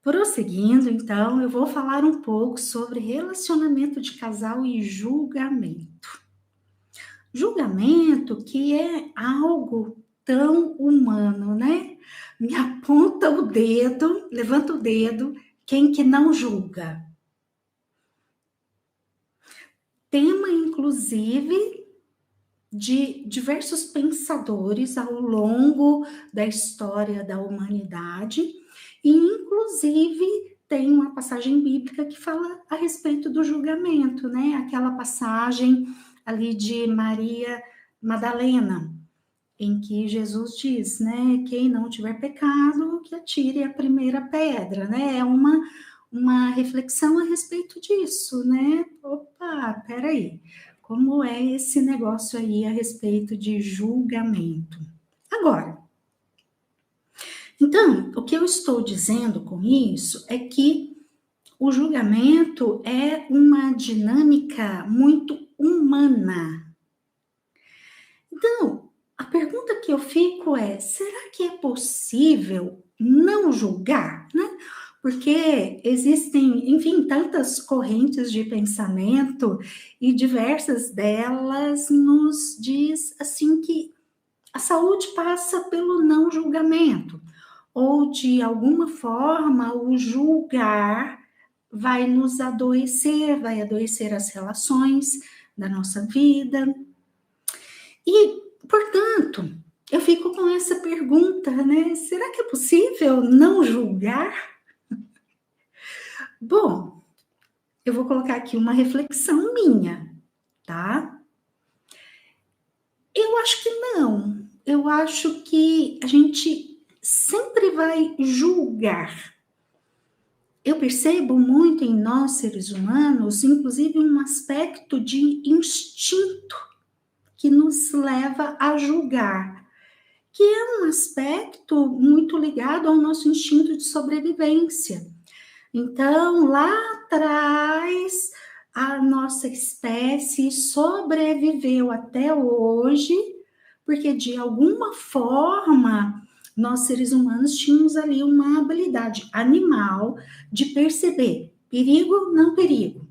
Prosseguindo, então, eu vou falar um pouco sobre relacionamento de casal e julgamento. Julgamento que é algo tão humano, né? Me aponta o dedo, levanta o dedo, quem que não julga? Tema, inclusive, de diversos pensadores ao longo da história da humanidade, e inclusive tem uma passagem bíblica que fala a respeito do julgamento, né? Aquela passagem ali de Maria Madalena, em que Jesus diz, né? Quem não tiver pecado, que atire a primeira pedra, né? É uma reflexão a respeito disso, né? Opa, peraí, como é esse negócio aí a respeito de julgamento? Agora, então, o que eu estou dizendo com isso é que o julgamento é uma dinâmica muito humana. Então, a pergunta que eu fico é: será que é possível não julgar, né? Porque existem, enfim, tantas correntes de pensamento e diversas delas nos diz assim que a saúde passa pelo não julgamento, ou de alguma forma o julgar vai nos adoecer, vai adoecer as relações da nossa vida. E, portanto, eu fico com essa pergunta, né? Será que é possível não julgar? Bom, eu vou colocar aqui uma reflexão minha, tá? Eu acho que não. Eu acho que a gente sempre vai julgar. Eu percebo muito em nós, seres humanos, inclusive um aspecto de instinto que nos leva a julgar, que é um aspecto muito ligado ao nosso instinto de sobrevivência. Então, lá atrás, a nossa espécie sobreviveu até hoje, porque de alguma forma nós seres humanos tínhamos ali uma habilidade animal de perceber perigo, não perigo.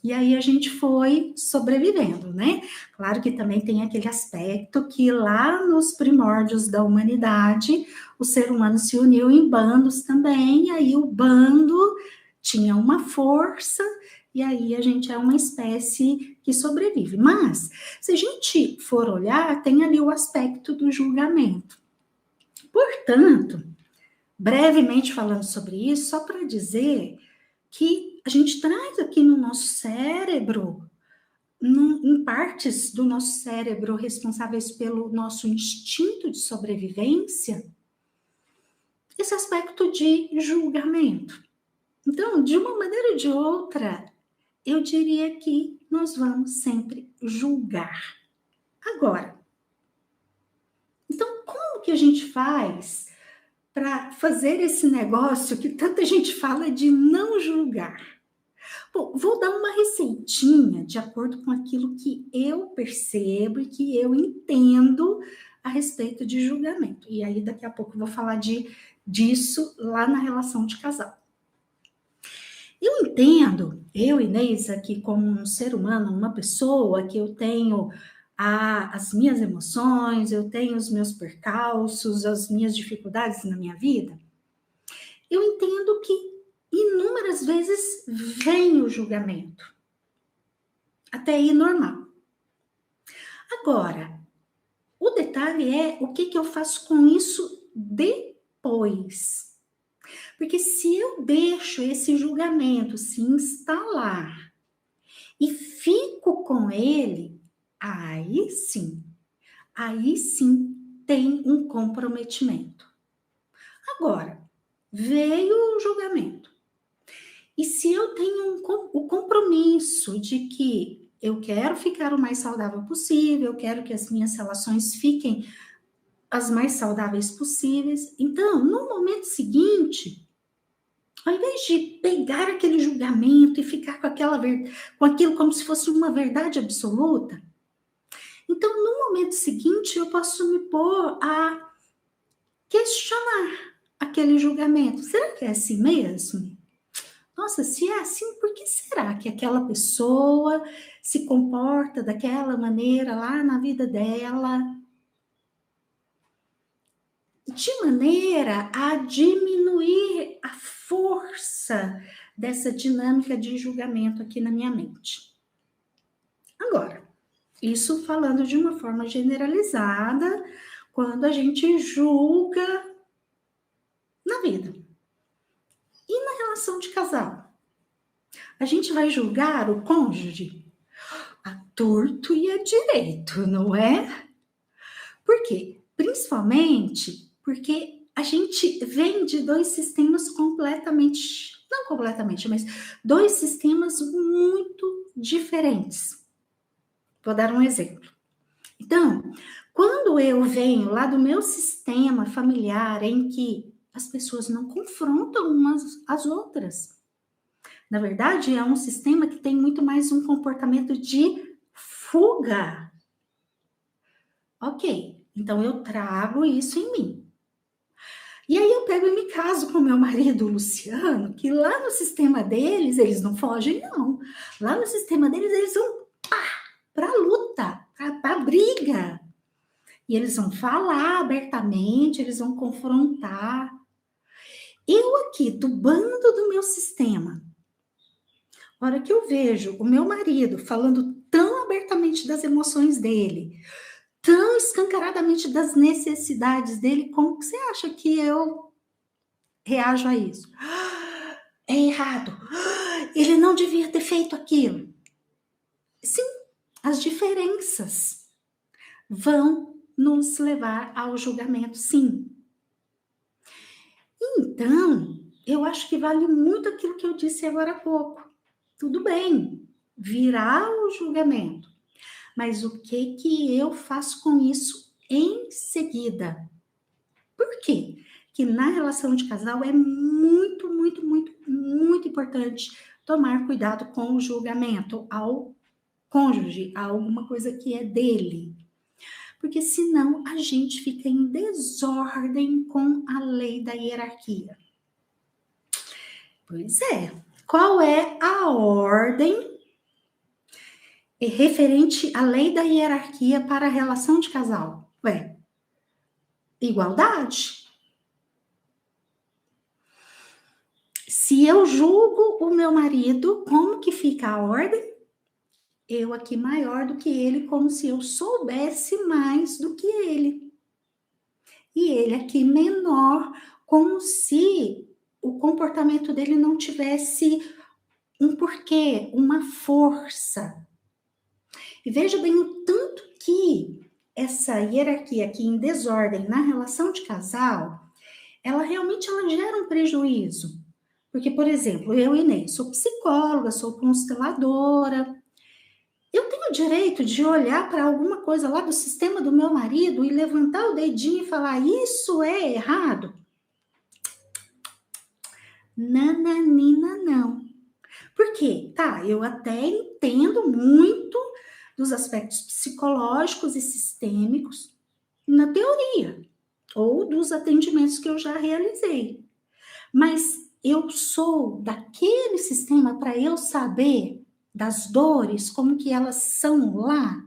E aí a gente foi sobrevivendo, né? Claro que também tem aquele aspecto que lá nos primórdios da humanidade, o ser humano se uniu em bandos também, e aí o bando tinha uma força, e aí a gente é uma espécie que sobrevive. Mas, se a gente for olhar, tem ali o aspecto do julgamento. Portanto, brevemente falando sobre isso, só para dizer que a gente traz aqui no nosso cérebro, em partes do nosso cérebro responsáveis pelo nosso instinto de sobrevivência, esse aspecto de julgamento. Então, de uma maneira ou de outra, eu diria que nós vamos sempre julgar. Agora, então como que a gente faz para fazer esse negócio que tanta gente fala de não julgar? Bom, vou dar uma receitinha de acordo com aquilo que eu percebo e que eu entendo a respeito de julgamento. E aí, daqui a pouco, eu vou falar disso lá na relação de casal. Eu entendo, eu, Inês, aqui como um ser humano, uma pessoa que eu tenho as minhas emoções, eu tenho os meus percalços, as minhas dificuldades na minha vida. Eu entendo que inúmeras vezes vem o julgamento. Até aí, normal. Agora, o detalhe é o que eu faço com isso depois. Porque se eu deixo esse julgamento se instalar e fico com ele, aí sim tem um comprometimento. Agora, veio o julgamento. E se eu tenho o compromisso de que eu quero ficar o mais saudável possível, eu quero que as minhas relações fiquem as mais saudáveis possíveis, então, no momento seguinte, ao invés de pegar aquele julgamento e ficar com aquilo como se fosse uma verdade absoluta, então, no momento seguinte, eu posso me pôr a questionar. aquele julgamento. Será que é assim mesmo? Nossa, se é assim, por que será que aquela pessoa se comporta daquela maneira lá na vida dela? De maneira a diminuir a força dessa dinâmica de julgamento aqui na minha mente. Agora, isso falando de uma forma generalizada, quando a gente julga na vida. E na relação de casal? A gente vai julgar o cônjuge a torto e a direito, não é? Por quê? Principalmente porque a gente vem de dois sistemas completamente, não completamente, mas dois sistemas muito diferentes. Vou dar um exemplo. Então, quando eu venho lá do meu sistema familiar, em que as pessoas não confrontam umas às outras, na verdade, é um sistema que tem muito mais um comportamento de fuga. Ok, então eu trago isso em mim. E aí eu pego e me caso com meu marido, Luciano, que lá no sistema deles, eles não fogem, não. Lá no sistema deles, eles vão para a luta, para a briga. E eles vão falar abertamente, eles vão confrontar. Eu aqui, do bando do meu sistema, a hora que eu vejo o meu marido falando tão abertamente das emoções dele, tão escancaradamente das necessidades dele, como que você acha que eu reajo a isso? É errado. Ele não devia ter feito aquilo. Sim, as diferenças vão nos levar ao julgamento, sim. Então, eu acho que vale muito aquilo que eu disse agora há pouco. Tudo bem, virá o julgamento. Mas o que que eu faço com isso em seguida? Por quê? Que na relação de casal é muito, muito, muito, muito importante tomar cuidado com o julgamento ao cônjuge, a alguma coisa que é dele. Porque senão a gente fica em desordem com a lei da hierarquia. Pois é. Qual é a ordem referente à lei da hierarquia para a relação de casal? Ué, igualdade. Se eu julgo o meu marido, como que fica a ordem? Eu aqui maior do que ele, como se eu soubesse mais do que ele. E ele aqui menor, como se o comportamento dele não tivesse um porquê, uma força. E veja bem o tanto que essa hierarquia aqui em desordem na relação de casal, ela realmente gera um prejuízo. Porque, por exemplo, eu, Inês, sou psicóloga, sou consteladora. Eu tenho o direito de olhar para alguma coisa lá do sistema do meu marido e levantar o dedinho e falar, isso é errado? Nananina, não. Por quê? Tá, eu até entendo muito dos aspectos psicológicos e sistêmicos na teoria, ou dos atendimentos que eu já realizei. Mas eu sou daquele sistema para eu saber das dores, como que elas são lá,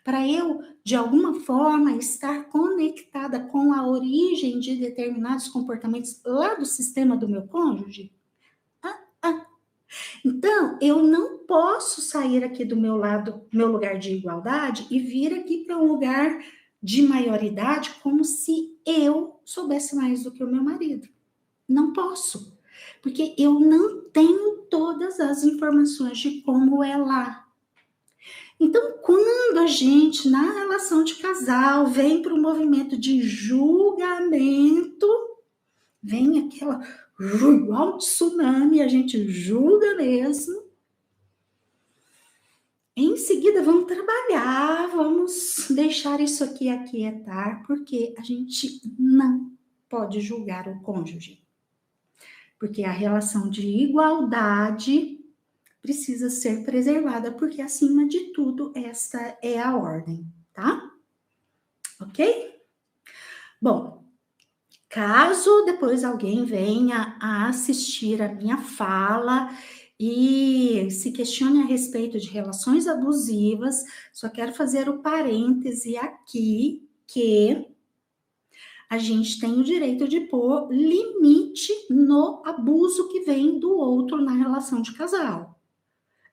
para eu, de alguma forma, estar conectada com a origem de determinados comportamentos lá do sistema do meu cônjuge? Então, eu não posso sair aqui do meu lado, meu lugar de igualdade e vir aqui para um lugar de maioridade como se eu soubesse mais do que o meu marido. Não posso, porque eu não tenho todas as informações de como é lá. Então, quando a gente, na relação de casal, vem para o movimento de julgamento, vem aquela igual tsunami, a gente julga mesmo. Em seguida, vamos trabalhar, vamos deixar isso aqui aquietar, porque a gente não pode julgar o cônjuge. Porque a relação de igualdade precisa ser preservada, porque acima de tudo, esta é a ordem, tá? Ok? Bom, Caso depois alguém venha a assistir a minha fala e se questione a respeito de relações abusivas, só quero fazer o parêntese aqui que a gente tem o direito de pôr limite no abuso que vem do outro na relação de casal.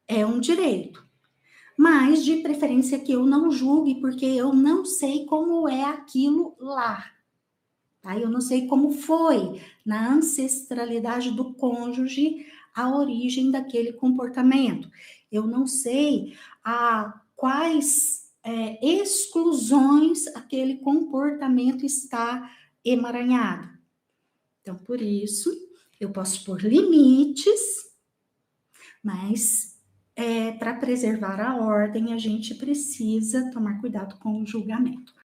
É um direito. Mas, de preferência, que eu não julgue, porque eu não sei como é aquilo lá. Tá? Eu não sei como foi na ancestralidade do cônjuge a origem daquele comportamento. Eu não sei quais exclusões aquele comportamento está emaranhado. Então, por isso, eu posso pôr limites, mas para preservar a ordem, a gente precisa tomar cuidado com o julgamento.